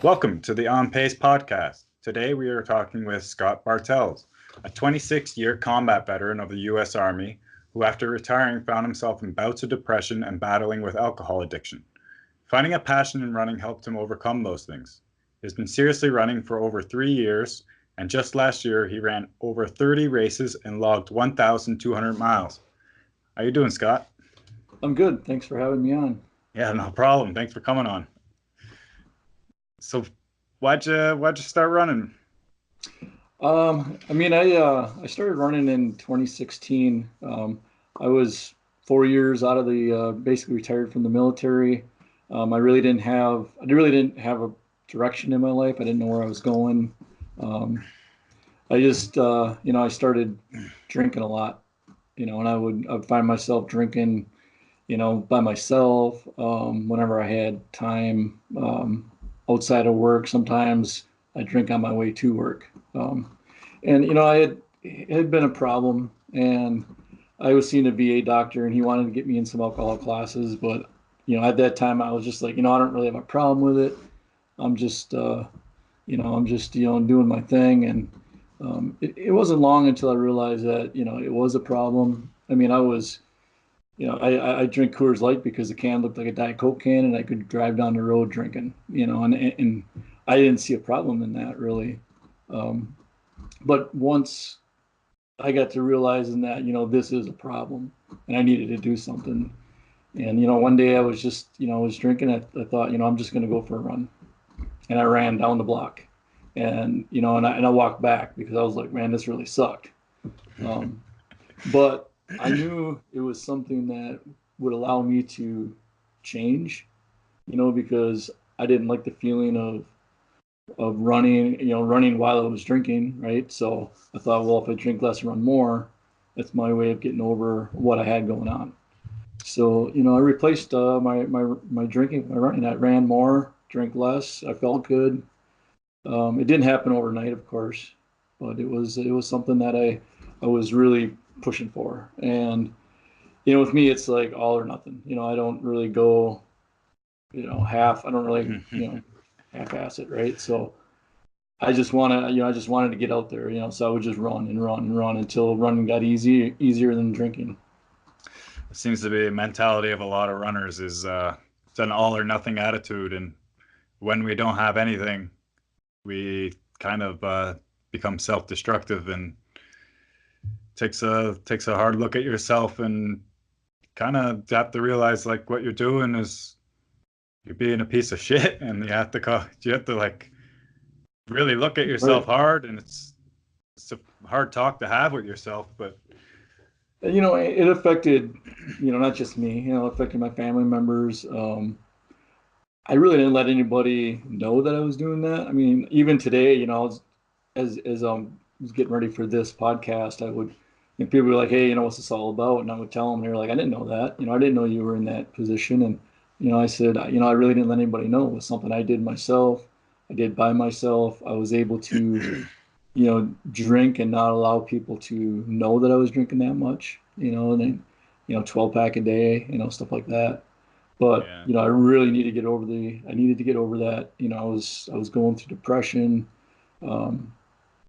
Welcome to the On Pace podcast. Today we are talking with Scott Bartels, a 26-year combat veteran of the U.S. Army who, after retiring, found himself in bouts of depression and battling with alcohol addiction. Finding a passion in running helped him overcome those things. He's been seriously running for over 3 years, and just last year he ran over 30 races and logged 1,200 miles. How you doing, Scott? I'm good. Thanks for having me on. Yeah, no problem. Thanks for coming on. So, why'd you start running? I started running in 2016. I was 4 years out of the basically retired from the military. I really didn't have a direction in my life. I didn't know where I was going. I started drinking a lot, and I'd find myself drinking, by myself, whenever I had time, outside of work. Sometimes I drink on my way to work. It had been a problem, and I was seeing a VA doctor, and he wanted to get me in some alcohol classes. But, at that time I was just like, I don't really have a problem with it. I'm just, doing my thing. And it wasn't long until I realized that, it was a problem. I drink Coors Light because the can looked like a Diet Coke can, and I could drive down the road drinking, and I didn't see a problem in that really. But once I got to realizing that, this is a problem and I needed to do something. And, one day I was just, I was drinking. I thought, I'm just going to go for a run. And I ran down the block, and, and I walked back because I was like, man, this really sucked. But I knew it was something that would allow me to change, because I didn't like the feeling of running while I was drinking, right? So I thought, well, if I drink less and run more, that's my way of getting over what I had going on. So, I replaced my drinking, my running. I ran more, drank less. I felt good. It didn't happen overnight, of course, but it was something that I was really pushing for. And with me, it's like all or nothing. I don't really go, half. I don't really, half-ass it, right? So I just wanted to get out there. So I would just run and run and run until running got easier than drinking. It seems to be a mentality of a lot of runners is it's an all or nothing attitude, and when we don't have anything, we kind of become self-destructive, and takes a hard look at yourself, and kind of have to realize like what you're doing is you're being a piece of shit, and you have to like really look at yourself Right. hard, and it's a hard talk to have with yourself. But It affected, not just me. It affected my family members. I really didn't let anybody know that I was doing that. I mean, even today, as was getting ready for this podcast, I would, people were like, "Hey, what's this all about?" And I would tell them, and they were like, "I didn't know that. I didn't know you were in that position." And I said, I really didn't let anybody know. It was something I did myself. I did by myself. I was able to, drink and not allow people to know that I was drinking that much. And then, 12 pack a day, stuff like that. But yeah, I really need to get over I needed to get over that. I was going through depression. Um,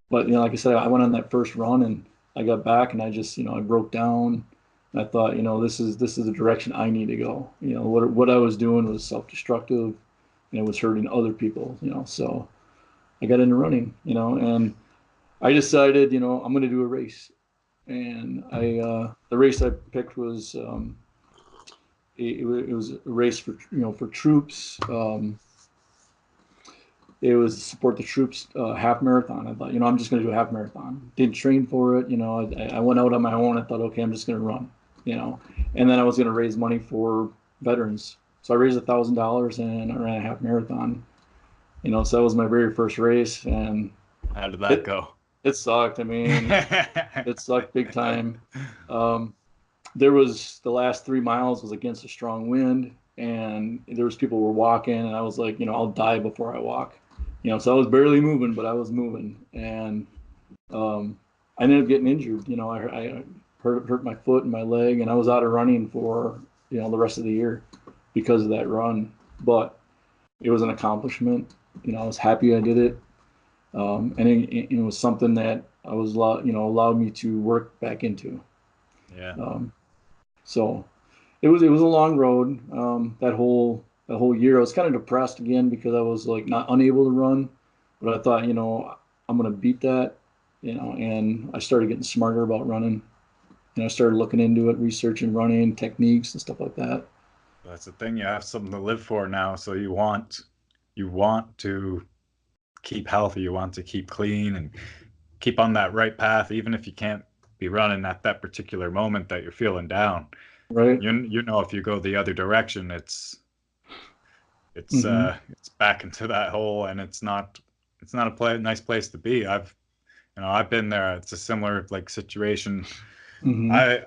but like I said, I went on that first run and I got back and I just, I broke down. And I thought, this is the direction I need to go. What I was doing was self-destructive, and it was hurting other people. So I got into running. And I decided, I'm going to do a race. And the race I picked was it was a race for for troops. It was to support the troops, half marathon. I thought, I'm just going to do a half marathon. Didn't train for it. I went out on my own. I thought, okay, I'm just going to run. And then I was going to raise money for veterans. So I raised $1,000 and I ran a half marathon. So that was my very first race, and how did that it go? it sucked. I mean, it sucked big time. Um, there was the last 3 miles was against a strong wind, and there was people were walking, and I was like, I'll die before I walk. So I was barely moving, but I was moving, and I ended up getting injured. I hurt my foot and my leg, and I was out of running for the rest of the year because of that run. But it was an accomplishment. I was happy I did it. And it was something that I was allowed me to work back into. Yeah. Um, so it was a long road. That whole year, I was kind of depressed again because I was like not unable to run, but I thought, I'm gonna beat that, and I started getting smarter about running. I started looking into it, researching running techniques and stuff like that. That's the thing. You have something to live for now. So you want to keep healthy. You want to keep clean and keep on that right path, even if you can't be running at that particular moment that you're feeling down. Right. You know if you go the other direction, Hmm. it's back into that hole, and it's not a nice place to be. I've been there. It's a similar like situation. Hmm. I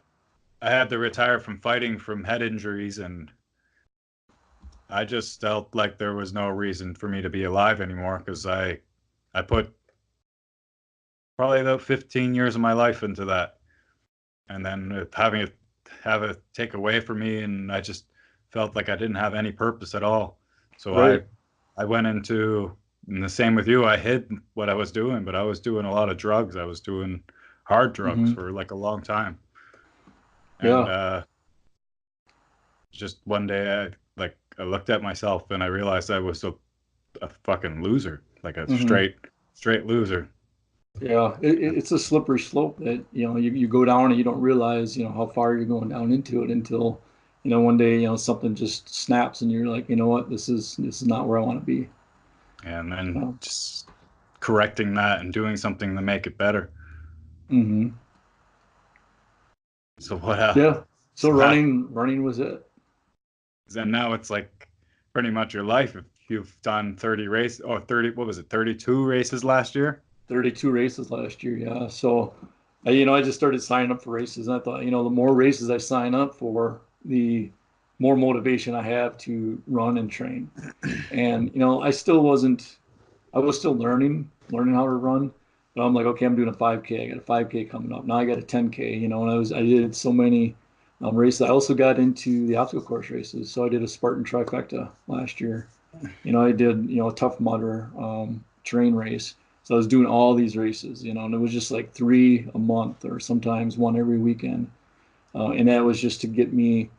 had to retire from fighting from head injuries, and I just felt like there was no reason for me to be alive anymore because I put probably about 15 years of my life into that, and then having it have it take away from me, and I just felt like I didn't have any purpose at all. So I Right. I went into, and the same with you. I hid what I was doing, but I was doing a lot of drugs. I was doing hard drugs Hmm. for like a long time, and Yeah. just one day I looked at myself and I realized I was a fucking loser, like a Hmm. straight loser. Yeah. It's a slippery slope that, you go down and you don't realize, how far you're going down into it until, one day, something just snaps and you're like, you know what, this is not where I want to be. And then Um, just correcting that and doing something to make it better. hmm. So Yeah. So so that running was it. then now it's like pretty much your life. If you've done 30 races or 30, what was it, 32 races last year? 32 races last year. Yeah. So, I just started signing up for races. And I thought, the more races I sign up for, the more motivation I have to run and train. And, I was still learning how to run. But I'm like, okay, I'm doing a 5K. I got a 5K coming up. Now I got a 10K, and I did so many races. I also got into the obstacle course races. So I did a Spartan trifecta last year. I did, a Tough Mudder terrain race. So I was doing all these races, and it was just like three a month or sometimes one every weekend. And that was just to get me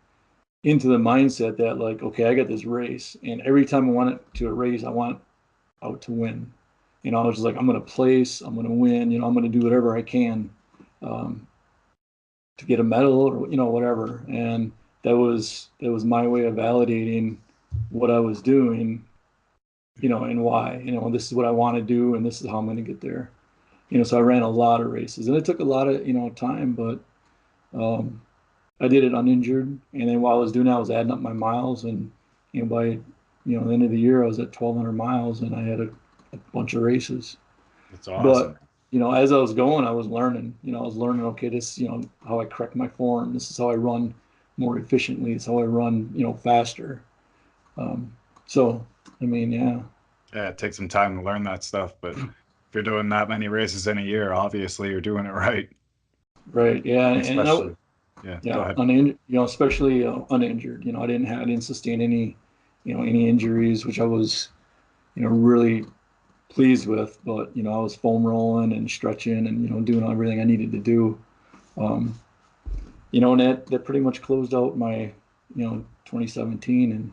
into the mindset that like, okay, I got this race, and every time I went to a race, I want out to win. I was just like, I'm going to place, I'm going to win, I'm going to do whatever I can um, to get a medal or whatever. And that was my way of validating what I was doing, and why. This is what I want to do, and this is how I'm going to get there. So I ran a lot of races, and it took a lot of time, but um, I did it uninjured. And then while I was doing that, I was adding up my miles, and by the end of the year, I was at 1,200 miles, and I had a bunch of races. It's awesome. But as I was going, I was learning. I was learning. Okay, this how I correct my form. This is how I run more efficiently. It's how I run faster. Um, so I mean, yeah. Yeah, it takes some time to learn that stuff, but if you're doing that many races in a year, obviously you're doing it right. Right. Yeah. And Especially, yeah, go yeah, ahead. especially I didn't sustain any injuries, which I was, really pleased with. But I was foam rolling and stretching and doing everything I needed to do. Um, and that pretty much closed out my 2017, and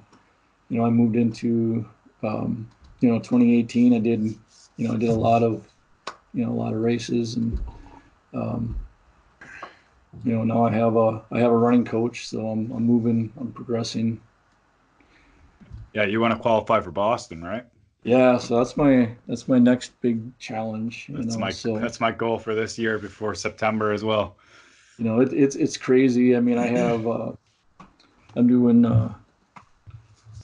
I moved into 2018. I did a lot of races, and um, now I have a running coach, so I'm moving, I'm progressing. Yeah, you want to qualify for Boston, right? Yeah, so that's my next big challenge. So That's my goal for this year before September as well. it's crazy. I mean, I'm doing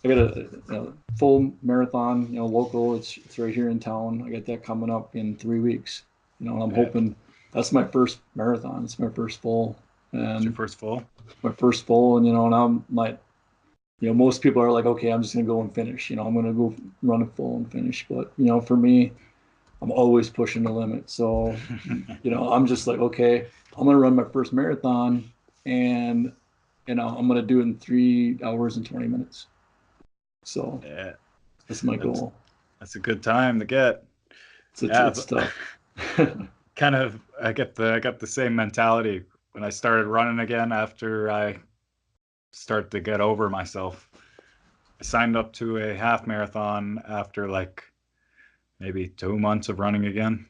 I got a full marathon, local. It's right here in town. I got that coming up in 3 weeks. And I'm Yeah, hoping that's my first marathon. It's my first full, it's your and first full. and I'm like, most people are like, okay, I'm just gonna go and finish. I'm gonna go run a full and finish. But for me, I'm always pushing the limit. So I'm just like, okay, I'm gonna run my first marathon, and I'm gonna do it in 3 hours and 20 minutes. So Yeah, that's my that's goal. That's a good time to get. Yeah, It's tough. kind of. I got the same mentality when I started running again after I start to get over myself. I signed up to a half marathon after like maybe 2 months of running again.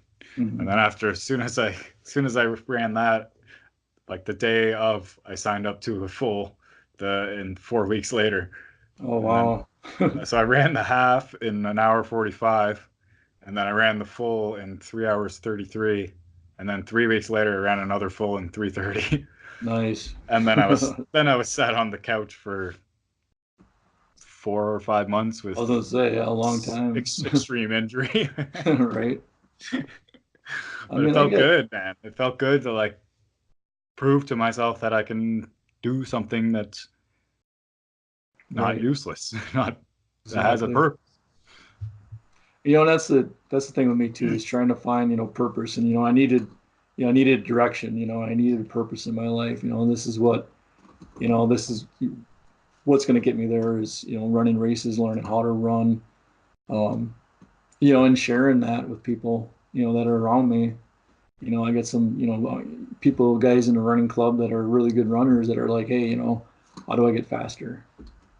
And Mhm. then as soon as I ran that, like the day of I signed up to a full and 4 weeks later. Oh And then wow. so I ran the half in an hour 45, and then I ran the full in 3 hours 33. And then 3 weeks later I ran another full in 3:30. Nice. And then I was sat on the couch for 4 or 5 months I was with gonna say, yeah, a long time. extreme injury. Right. I But it mean, I felt get good, man. It felt good to like prove to myself that I can do something that's not right. useless, not that has a Exactly. purpose. That's the thing with me too, is trying to find, purpose. And I needed direction, I needed a purpose in my life, and this is what's going to get me there is, running races, learning how to run, um, and sharing that with people, that are around me. I get some, guys in the running club that are really good runners that are like, hey, how do I get faster?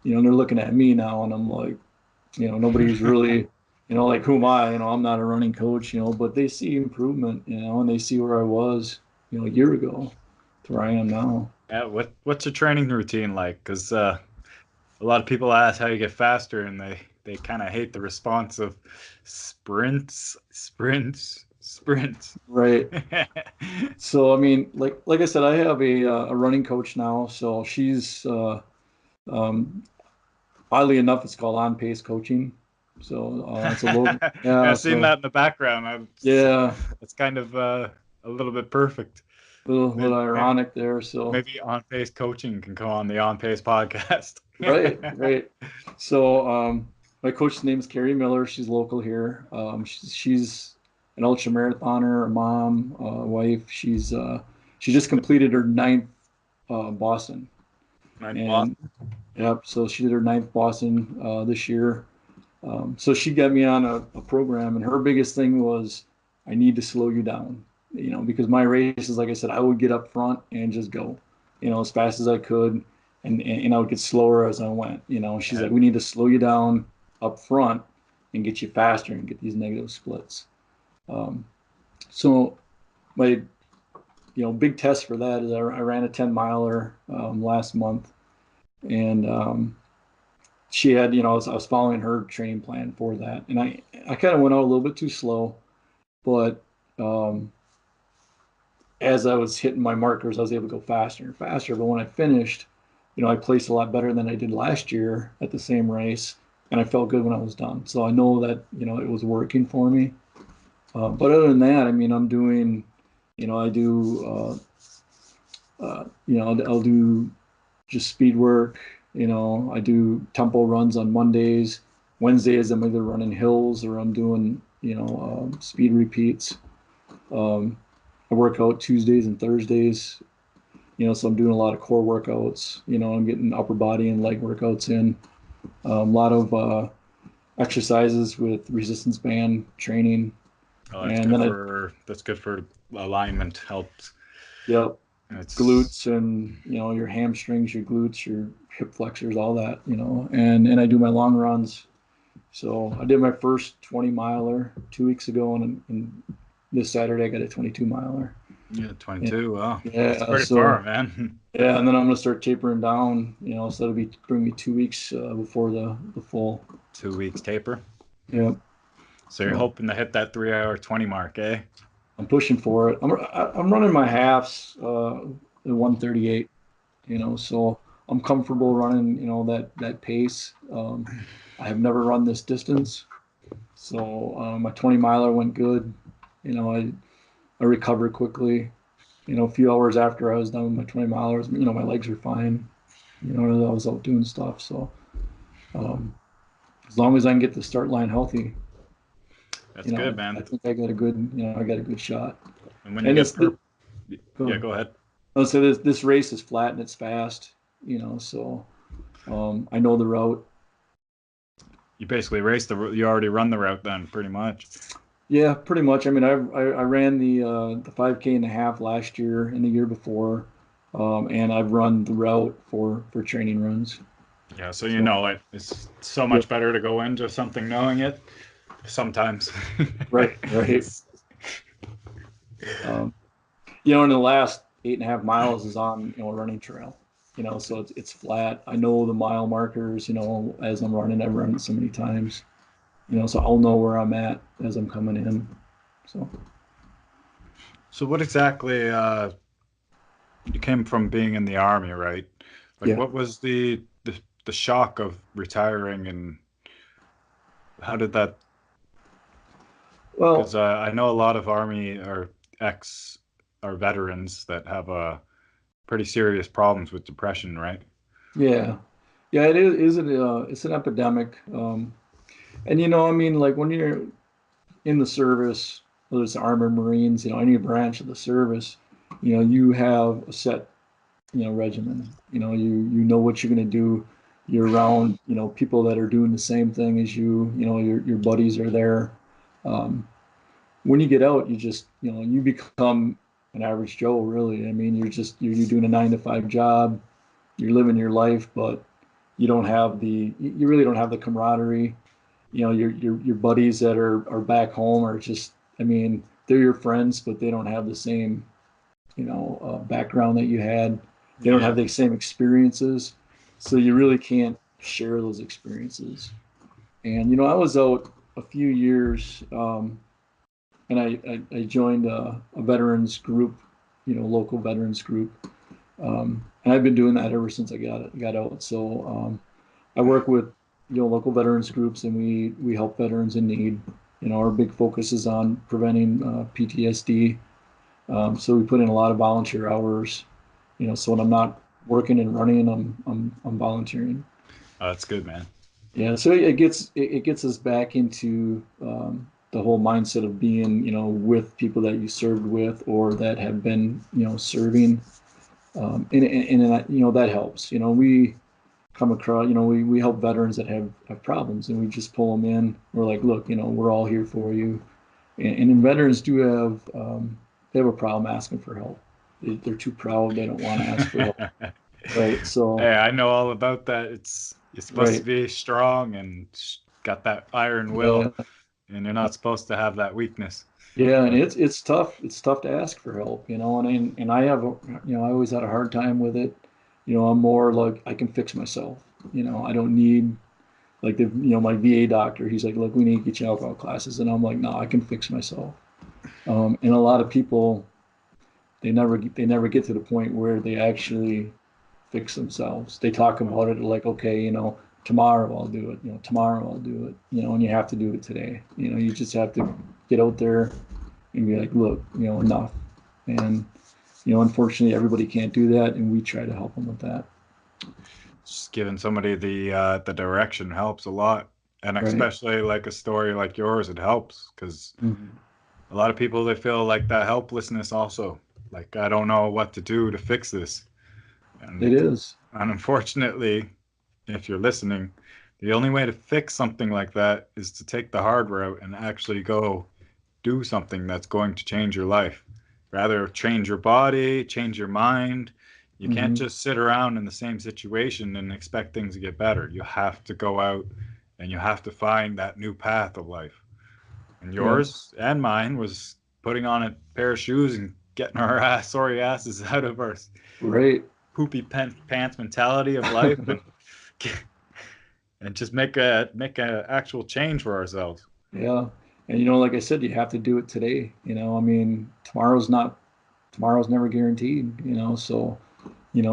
And they're looking at me now and I'm like, nobody's really, like who am I? I'm not a running coach, but they see improvement, and they see where I was, a year ago to where I am now. Yeah, what's your training routine like? Because a lot of people ask how you get faster, and they kind of hate the response of sprints, sprints, sprints. Right. So, I mean, like I said, I have a running coach now. So she's, um, oddly enough, it's called on pace coaching. So it's a local, Yeah, yeah. I've seen So that in the background. yeah, It's kind of a little bit perfect. little Maybe, maybe, ironic there. So maybe on pace coaching can come on the on pace podcast. right, right. So my coach's name is Carrie Miller. She's local here. She's an ultra marathoner, a mom, wife. She just completed her ninth Boston, Nice boss. and yep. So she did her ninth Boston this year. So she got me on a program, and her biggest thing was, I need to slow you down. Because my races, like I said, I would get up front and just go, as fast as I could, and I would get slower as I went. She's Yeah. like, we need to slow you down up front and get you faster and get these negative splits. Um, so my big test for that is I ran a 10 miler last month, and she had, I was following her training plan for that, and I kind of went out a little bit too slow, but um, as I was hitting my markers, I was able to go faster and faster. But when I finished, I placed a lot better than I did last year at the same race, and I felt good when I was done. So I know that it was working for me. But other than that, I mean, I'm doing, I do, I'll do just speed work. I do tempo runs on Mondays. Wednesdays, I'm either running hills or I'm doing, speed repeats. Um, I work out Tuesdays and Thursdays, so I'm doing a lot of core workouts. I'm getting upper body and leg workouts in. A lot of exercises with resistance band training. Oh, And then that's good for alignment. Helps. yep, It's glutes and, your hamstrings, your glutes, your hip flexors, all that, and I do my long runs. So I did my first 20 miler 2 weeks ago, and this Saturday I got a 22 miler. yeah, Yeah, 22. Wow, that's yeah. pretty far, So man. yeah, and then I'm gonna start tapering down. So that'll bring me 2 weeks before the full. 2 weeks taper. Yeah. So you're So hoping to hit that 3 hour 20 mark, eh? I'm pushing for it. I'm running my halves at 138. So I'm comfortable running that pace. I have never run this distance, so my 20 miler went good. I recovered quickly. A few hours after I was done with my 20 milers, my legs were fine. I was out doing stuff. So um, as long as I can get the start line healthy, That's good, I man. think I got a good shot. And when you And get yeah, go go ahead. so this race is flat and it's fast. So I know the route. you basically you already run the route then, pretty much. Yeah, pretty much. I mean, I ran the 5K and a half last year and the year before, and I've run the route for training runs. Yeah, so So it's so yep, much better to go into something knowing it sometimes. right. Um, in the last 8.5 miles is on a running trail. So it's flat. I know the mile markers. As I'm running, I've run it so many times. So I'll know where I'm at as I'm coming in. So So what exactly you came from being in the army, right? Like yeah. what was the shock of retiring, and how did that, Well, because I know a lot of army or ex or veterans that have pretty serious problems with depression, right? yeah, yeah. It is. It's an epidemic. And I mean, like when you're in the service, whether it's the Army or Marines, any branch of the service, you have a set, regimen. You know what you're going to do. You're around, people that are doing the same thing as you. Your buddies are there. Um, when you get out, you become an average Joe, really. I mean, you're doing a 9 to 5 job. You're living your life, but you really don't have the camaraderie. Your buddies that are back home are just, I mean, they're your friends, but they don't have the same, background that you had. They don't have Yeah. the same experiences, so you really can't share those experiences. And I was out a few years, and I joined a veterans group, local veterans group, and I've been doing that ever since I got out. So I work with local veterans groups, and we help veterans in need. Our big focus is on preventing PTSD. So we put in a lot of volunteer hours. So when I'm not working and running, I'm volunteering. Oh, that's good, man. Yeah, so it gets us back into the whole mindset of being with people that you served with or that have been serving, and that helps. We come across, we help veterans that have problems, and we just pull them in. We're like, look, we're all here for you. And veterans do have they have a problem asking for help. They're too proud. They don't want to ask for help. Right. So Hey, I know all about that. It's you're supposed to right. be strong and got that iron will, Yeah. and you're not supposed to have that weakness. Yeah, and But it's tough. It's tough to ask for help, and I have, I always had a hard time with it. I'm more like I can fix myself. I don't need like my VA doctor. He's like, look, we need to get you alcohol classes, and I'm like, no, I can fix myself. And a lot of people, they never get to the point where they actually fix themselves. They talk about it like, okay, tomorrow I'll do it. Tomorrow I'll do it. And you have to do it today. You just have to get out there and be like, look, enough. And unfortunately, everybody can't do that, and we try to help them with that. just giving somebody the direction helps a lot, and Right. especially like a story like yours, it helps because Mm-hmm. a lot of people they feel like that helplessness also. Like I don't know what to do to fix this, It and is. and unfortunately, if you're listening, the only way to fix something like that is to take the hard route and actually go do something that's going to change your life. Rather change your body, change your mind. You can't Mm-hmm. just sit around in the same situation and expect things to get better. You have to go out and you have to find that new path of life. And Yep. yours and mine was putting on a pair of shoes and getting our sorry asses out of our Right. poopy pants mentality of life and just make a actual change for ourselves. Yeah. And like I said, you have to do it today. I mean, tomorrow's never guaranteed. So you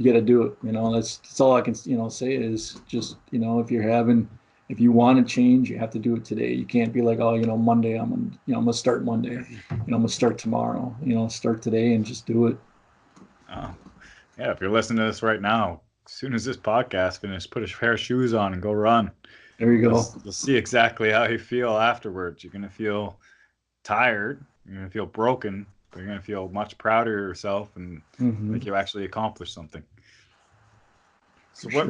gotta do it. That's all I can say is just if you want to change, you have to do it today. You can't be like, oh, Monday I'm gonna start Monday. I'm gonna start tomorrow. Start today and just do it. Uh, yeah, if you're listening to this right now, as soon as this podcast finishes, put a pair of shoes on and go run. There you You'll go. you'll see exactly how you feel afterwards. You're gonna feel tired. You're gonna feel broken, but you're gonna feel much prouder of yourself and Hmm. like you actually accomplished something. So sure.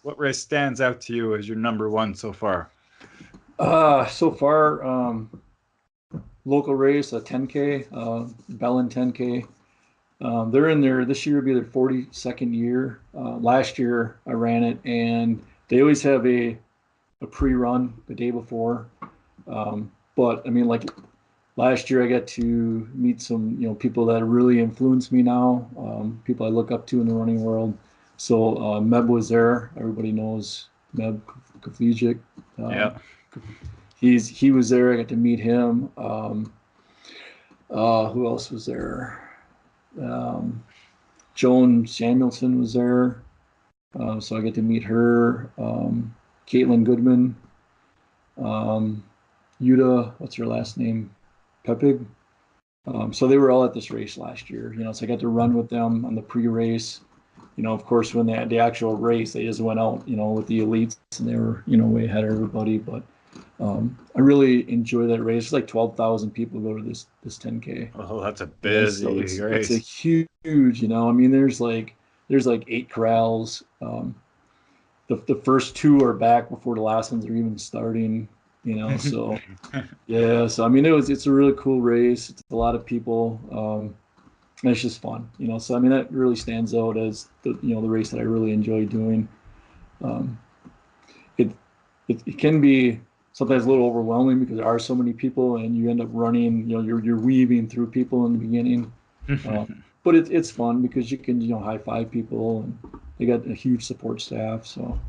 what race stands out to you as your number one so far? So far, local race, a 10K, Bellin 10K. They're in there this year will be their 42nd year. Last year I ran it, and they always have a pre-run the day before. But I mean, like last year I got to meet some people that really influence me now, people I look up to in the running world. So Meb was there. Everybody knows Meb Kofijik. Yeah. He was there. I got to meet him. Who else was there? Joan Samuelson was there. So I get to meet her. Caitlin Goodman. Yuta, what's her last name? Pepig. So they were all at this race last year, so I got to run with them on the pre-race. Of course, when they had the actual race, they just went out, with the elites, and they were, way ahead of everybody. But I really enjoy that race. It's like 12,000 people go to this 10K. Oh, that's a busy so race. It's a huge, I mean, there's like 8 corrals. The first 2 are back before the last ones are even starting. So yeah. So I mean, it's a really cool race. It's a lot of people. And it's just fun. So I mean, that really stands out as the race that I really enjoy doing. Um, it, it can be sometimes a little overwhelming because there are so many people, and you end up running. You're weaving through people in the beginning. But it's fun because you can high five people, and they got a huge support staff. So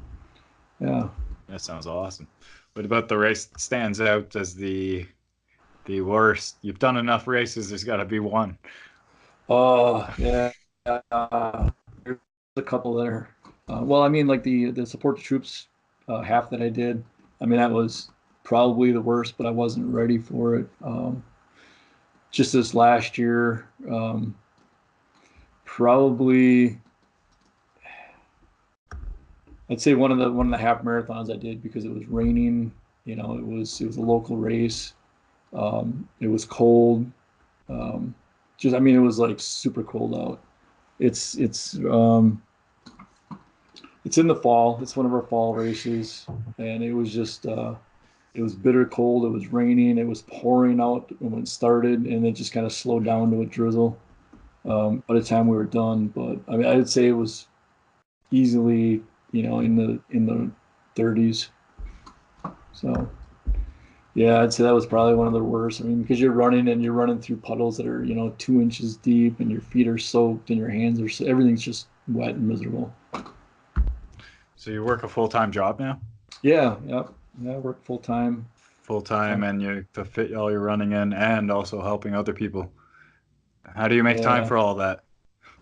yeah. That sounds awesome. What about the race that stands out as the worst? You've done enough races. There's got to be one. Oh yeah. There's a couple there. Well, I mean, like the support the troops half that I did. I mean, that was probably the worst, but I wasn't ready for it. Just this last year, probably I'd say one of the half marathons I did because it was raining. It was a local race. It was cold. Just I mean, it was like super cold out. It's in the fall. It's one of our fall races, and it was just it was bitter cold. It was raining. It was pouring out when it started, and it just kind of slowed down to a drizzle by the time we were done. But I mean, I'd say it was easily in the 30s. So yeah, I'd say that was probably one of the worst. I mean, because you're running through puddles that are 2 inches deep, and your feet are soaked, and your hands are everything's just wet and miserable. So you work a full-time job now? Yeah, yep. Yeah, I work full time. Full-time, and you to fit all your running in and also helping other people. How do you make time Yeah, for all that?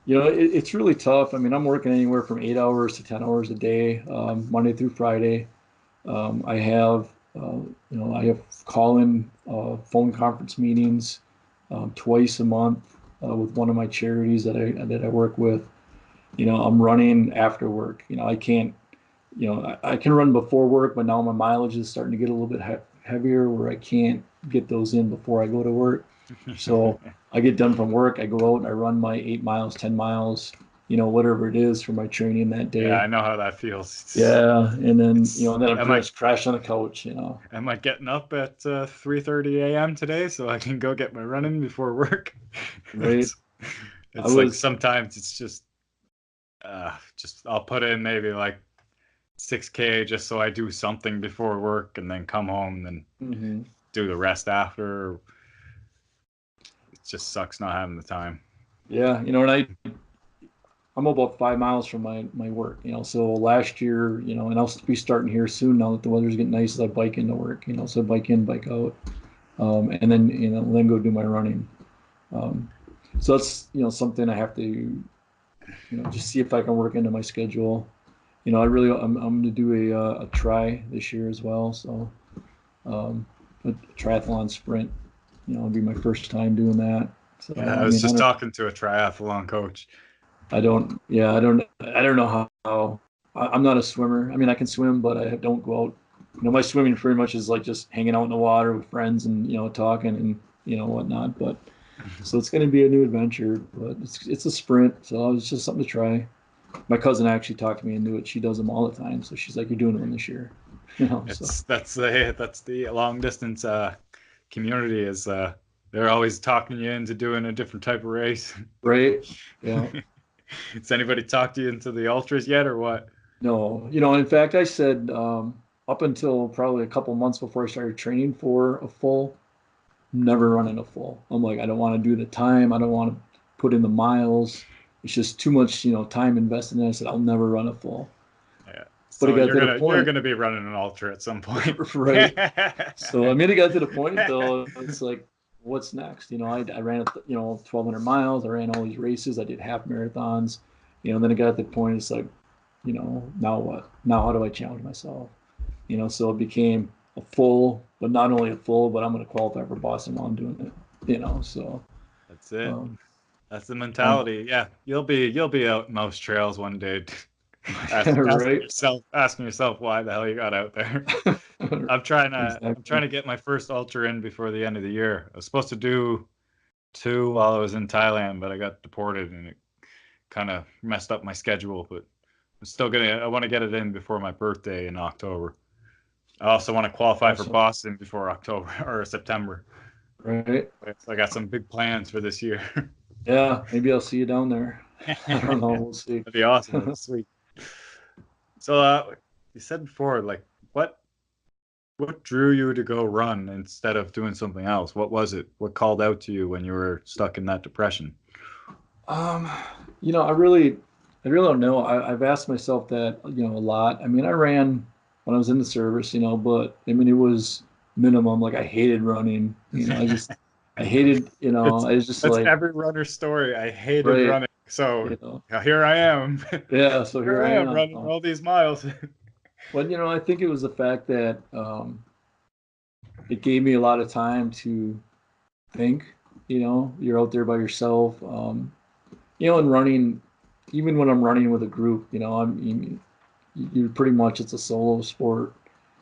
it's really tough. I mean, I'm working anywhere from 8 hours to 10 hours a day, Monday through Friday. I have, I have call-in phone conference meetings twice a month with one of my charities that I work with. I'm running after work. I can't. I can run before work, but now my mileage is starting to get a little bit heavier where I can't get those in before I go to work. So I get done from work, I go out and I run my 8 miles, 10 miles, whatever it is for my training that Yeah, I day. know how that feels. Yeah. And then, It's and then I'm am pretty I much crash on the couch. am I getting up at 3:30 a.m. today so I can go get my running before work? Right. It's I like was, sometimes it's just I'll put in maybe like 6K just so I do something before work and then come home and mhm. do the rest after. It just sucks not having the time. Yeah. And I'm about 5 miles from my work, so last year, and I'll be starting here soon now that the weather's getting nice as I bike into work, so bike in, bike out, and then go do my running. Um, so that's, something I have to, just see if I can work into my schedule. I'm going to do a try this year as well. So, a triathlon sprint, it'll be my first time doing that. So, Yeah, I I was mean, just talking to a triathlon coach. I don't know how, I'm not a swimmer. I mean, I can swim, but I don't go out. My swimming pretty much is like just hanging out in the water with friends and, talking and, whatnot. So it's going to be a new adventure, but it's a sprint. So it's just something to try. my cousin actually talked me into it. She does them all the time. So she's like, "You're doing one this year." So It's that's the long distance community is they're always talking you into doing a different type of race. right. Yeah. Has anybody talked you into the ultras yet, or what? No, in fact, I said up until probably a couple months before I started training for a full, never running a full. I'm like, I don't want to do the time. I don't want to put in the miles. It's just too much, time invested in it. I said, I'll never run a full. Yeah. But it So got to the you're point, gonna be running an ultra at some point. right? So I mean, it got to the point though. It's like, what's next? I ran, 1,200 miles. I ran all these races. I did half marathons. Then it got to the point. It's like, now what? Now how do I challenge myself? So it became a full, but not only a full, but I'm going to qualify for Boston while I'm doing it. So That's it. um, That's the um, mentality. Yeah, you'll be out most trails one day, right, asking yourself why the hell you got out there. I'm trying exactly. to get my first ultra in before the end of the year. I was supposed to do two while I was in Thailand, but I got deported and it kind of messed up my schedule. But I want to get it in before my birthday in October. I also want to qualify for Awesome. Boston before October or September. Right. So I got some big plans for this year. Yeah, maybe I'll see you down there. I don't know. We'll see. That'd be awesome. That's sweet. So, you said before, like, what drew you to go run instead of doing something else? What was it? What called out to you when you were stuck in that depression? Um, I really don't know. I've asked myself that, a lot. I mean, I ran when I was in the service, but I mean, it was minimum. Like I hated running. I hated, It's I was just that's like, every runner's story. I hated right, running, so you know, here I am. yeah. So Here here I I am am. running all these miles. But I think it was the fact that it gave me a lot of time to think. You're out there by yourself. And running, even when I'm running with a group, you pretty much it's a solo sport.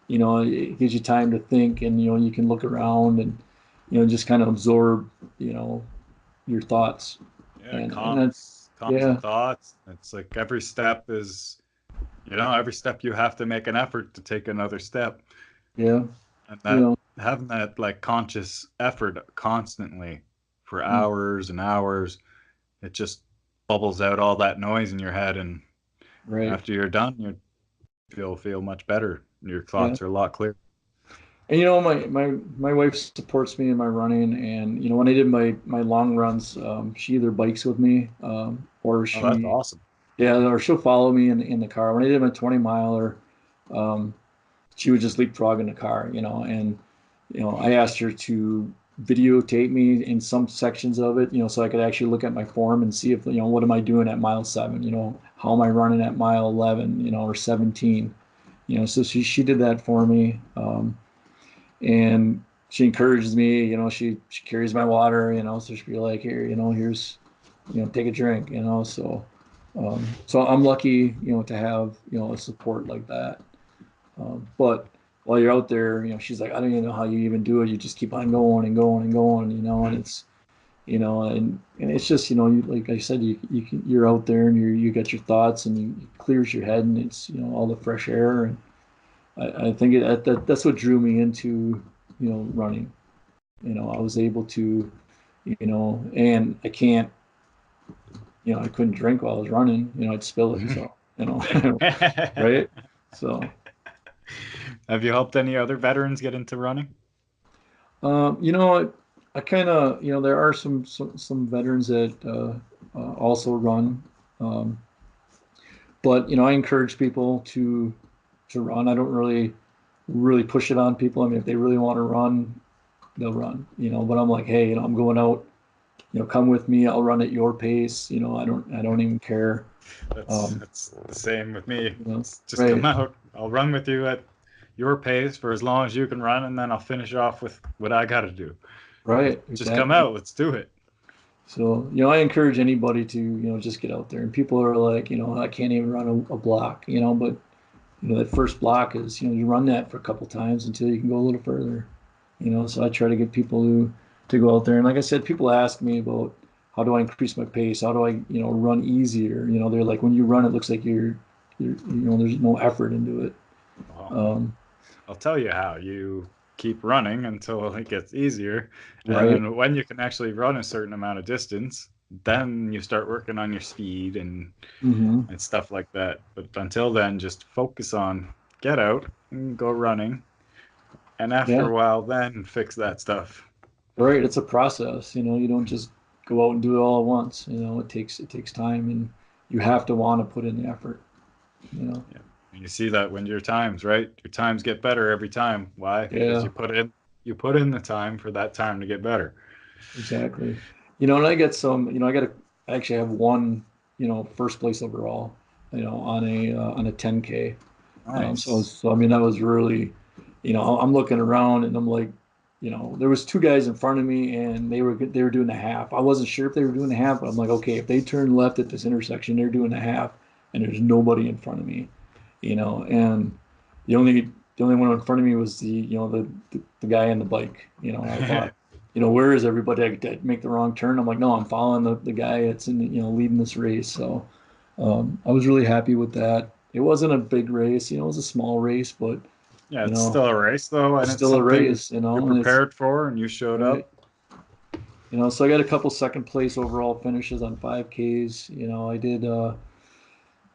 It gives you time to think, and you can look around and just kind of absorb your thoughts, Yeah, and that's calms the yeah, thoughts. It's like every step you have to make an effort to take another step, yeah, and you that know having that like conscious effort constantly for mm, hours and hours, it just bubbles out all that noise in your head, and right, after you're done, feel much better. Your yeah. thoughts are a lot clearer. And my wife supports me in my running, and when I did my long runs, she either bikes with me, or Oh, that's she awesome. yeah, or she'll follow me in the car. When I did my 20 miler, um, she would just leapfrog in the car, and I asked her to videotape me in some sections of it, so I could actually look at my form and see if, what am I doing at mile 7, how am I running at mile 11, or 17, so she did that for me. And she encourages me, she carries my water, so she'll be like, here, here's, take a drink, so I'm lucky, to have, a support like that. But while you're out there, she's like, I don't even know how you even do it. You just keep on going and going and going, and it's, and it's just, like I said, you're out there and you get your thoughts and it clears your head and it's, all the fresh air. And I think that's what drew me into, running. I was able to, and I couldn't drink while I was running, I'd spill it. So, right. So, Have you helped any other veterans get into running? I kind of, there are some veterans that also run, um, but I encourage people to run. I don't really push it on people. I mean, if they really want to run, they'll run. But I'm like, hey, I'm going out. Come with me. I'll run at your pace. I don't even care. Um, That's the same with me. Just come right, out. I'll run with you at your pace for as long as you can run, and then I'll finish off with what I got to do. right, Just come exactly. out. Let's do it. So, I encourage anybody to, just get out there. And people are like, I can't even run a block, but that first block is, you run that for a couple times until you can go a little further. So I try to get people to go out there. And like I said, people ask me about how do I increase my pace? How do I, run easier? They're like, when you run, it looks like there's no effort into it. Well, Um, I'll tell you how. You keep running until it gets easier. And right. then when you can actually run a certain amount of distance, then you start working on your speed Hmm. and stuff like that. But until then, just focus on get out and go running. And after Yeah. a while, then fix that stuff. Right. It's a process. You don't just go out and do it all at once. It takes time, and you have to want to put in the effort. You know. Yeah. And you see that when your times, right? Your times get better every time. Why? Because Yeah. you put in the time for that time to get better. Exactly. And I get some. I actually have one. First place overall. On a 10K. So, Nice. so I mean, that was really, I'm looking around and I'm like, there was two guys in front of me and they were doing the half. I wasn't sure if they were doing the half, but I'm like, okay, if they turn left at this intersection, they're doing the half, and there's nobody in front of me, and the only the only one in front of me was the guy on the bike. I thought, where is everybody? I make the wrong turn. I'm like, no, I'm following the guy that's leading this race. So I was really happy with that. It wasn't a big race, it was a small race, but Yeah, you it's know, still a race though, and it's it's still a something race, you're and it's prepared for and you showed right. up. So I got a couple second place overall finishes on 5Ks. I did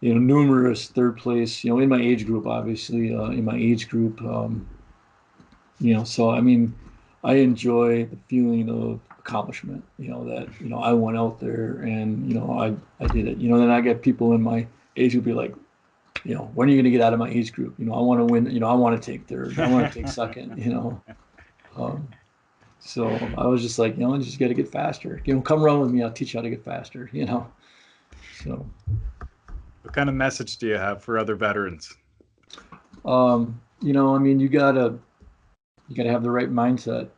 numerous third place, in my age group, obviously, in my age group. So I mean, I enjoy the feeling of accomplishment, that, I went out there and, I did it. Then I get people in my age group be like, when are you going to get out of my age group? I want to win, I want to take third, I want to take second. Um, so I was just like, I just got to get faster. Come run with me. I'll teach you how to get faster. So, What kind of message do you have for other veterans? I mean, you gotta have the right mindset.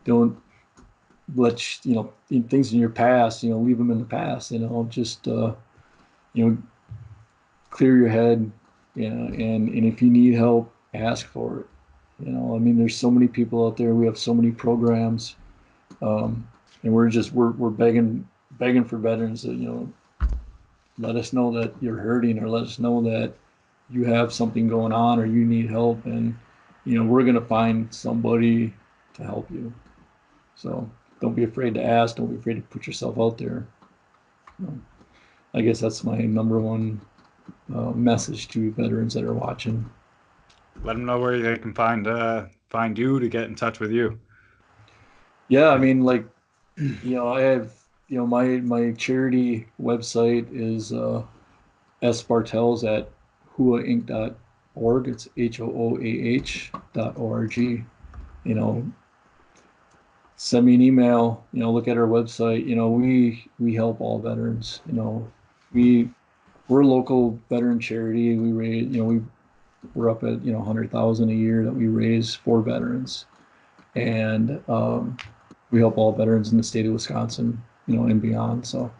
Don't let things in your past, leave them in the past. Just you know, clear your head. And if you need help, ask for it. I mean, there's so many people out there. We have so many programs, and we're begging for veterans that let us know that you're hurting, or let us know that you have something going on, or you need help, and we're gonna find somebody to help you. So don't be afraid to ask. Don't be afraid to put yourself out there. I guess that's my number one message to veterans that are watching. Let them know where they can find you to get in touch with you. Yeah, I mean, like, I have, my charity website is Bartels at hooahinc.org. It's HOOAH.org. Send me an email. Look at our website. We help all veterans. We we're a local veteran charity. We raise, we're up at 100,000 a year that we raise for veterans, and we help all veterans in the state of Wisconsin, and beyond. So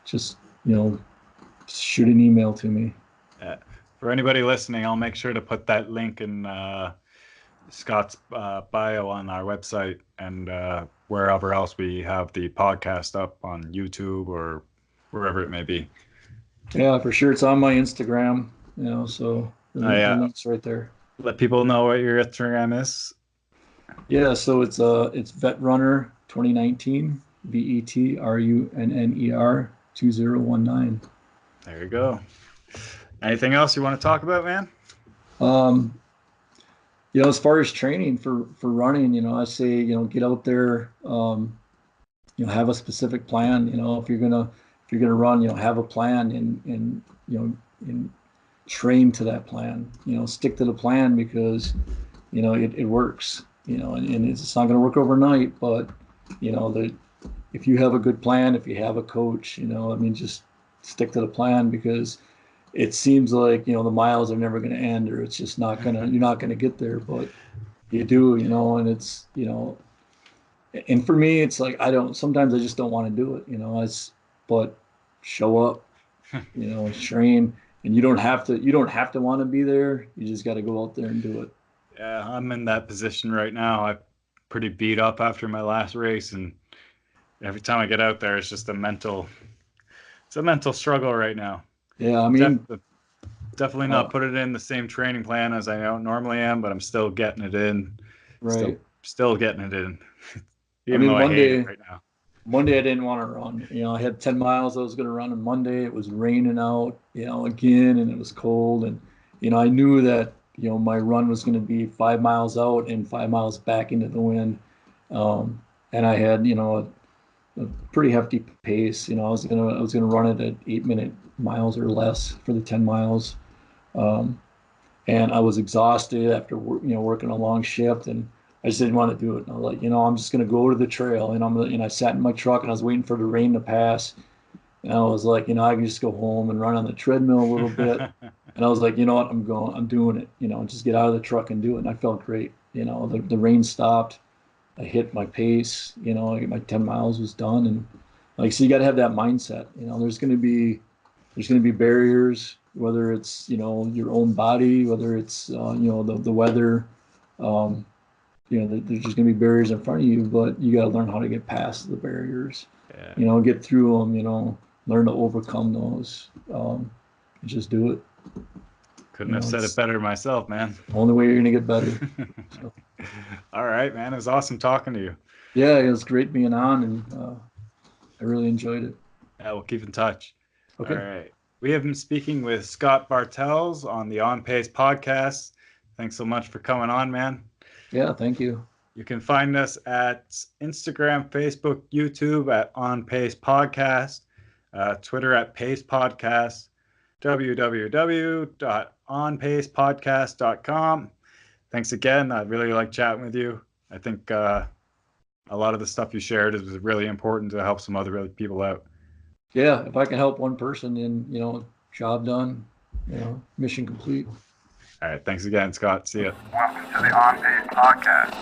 just shoot an email to me. Uh, for anybody listening, I'll make sure to put that link in Scott's bio on our website and wherever else we have the podcast up on YouTube or wherever it may be. Yeah, for sure. It's on my Instagram. So the I link's right there. let people know what your Instagram is. Yeah, so it's Vet Runner 2019, VETRUNNER 2019. There you go. Anything else you want to talk about, man? Um, as far as training for running, I say, get out there, have a specific plan. If you're gonna run, have a plan, and train to that plan. Stick to the plan, because it works. And it's not going to work overnight, but if you have a good plan, if you have a coach, I mean, just stick to the plan, because it seems like the miles are never going to end, or it's just not gonna you're not going to get there, but you do. And it's and for me, it's like, I don't sometimes I just don't want to do it. But show up, train, and you don't have to want to be there. You just got to go out there and do it. Yeah, I'm in that position right now. I'm pretty beat up after my last race, and every time I get out there, it's just it's a mental struggle right now. Yeah, I mean, Definitely not put it in the same training plan as I normally am, but I'm still getting it in. right. Still getting it in, I even though mean, I hate it right now. Monday I didn't want to run. I had 10 miles I was going to run on Monday. It was raining out, again, and it was cold. And, I knew that, my run was going to be 5 miles out and 5 miles back into the wind. And I had, a pretty hefty pace. I was gonna run it at 8 minute miles or less for the 10 miles. Um, and I was exhausted after working a long shift, and I just didn't want to do it. And I was like, I'm just gonna go to the trail, and I sat in my truck and I was waiting for the rain to pass, and I was like, I can just go home and run on the treadmill a little bit. And I was like, you know what, I'm doing it. Just get out of the truck and do it. And I felt great. The rain stopped. I hit my pace. My 10 miles was done, and so you got to have that mindset. There's going to be barriers, whether it's your own body, whether it's the weather. There's just going to be barriers in front of you, but you got to learn how to get past the barriers. Yeah. Get through them. Learn to overcome those. And just do it. Couldn't have said it better myself, man. Only way you're going to get better. So. All right, man. It was awesome talking to you. Yeah, it was great being on, and I really enjoyed it. Yeah, we'll keep in touch. Okay. All right. We have been speaking with Scott Bartels on the On Pace podcast. Thanks so much for coming on, man. Yeah, thank you. You can find us at Instagram, Facebook, YouTube at On Pace Podcast, Twitter at Pace Podcast, www.onpacepodcast.com. Thanks again. I really like chatting with you. I think a lot of the stuff you shared is really important to help some other people out. Yeah, if I can help one person, then job done, mission complete. All right, thanks again, Scott. See ya. Welcome to the On Pace Podcast.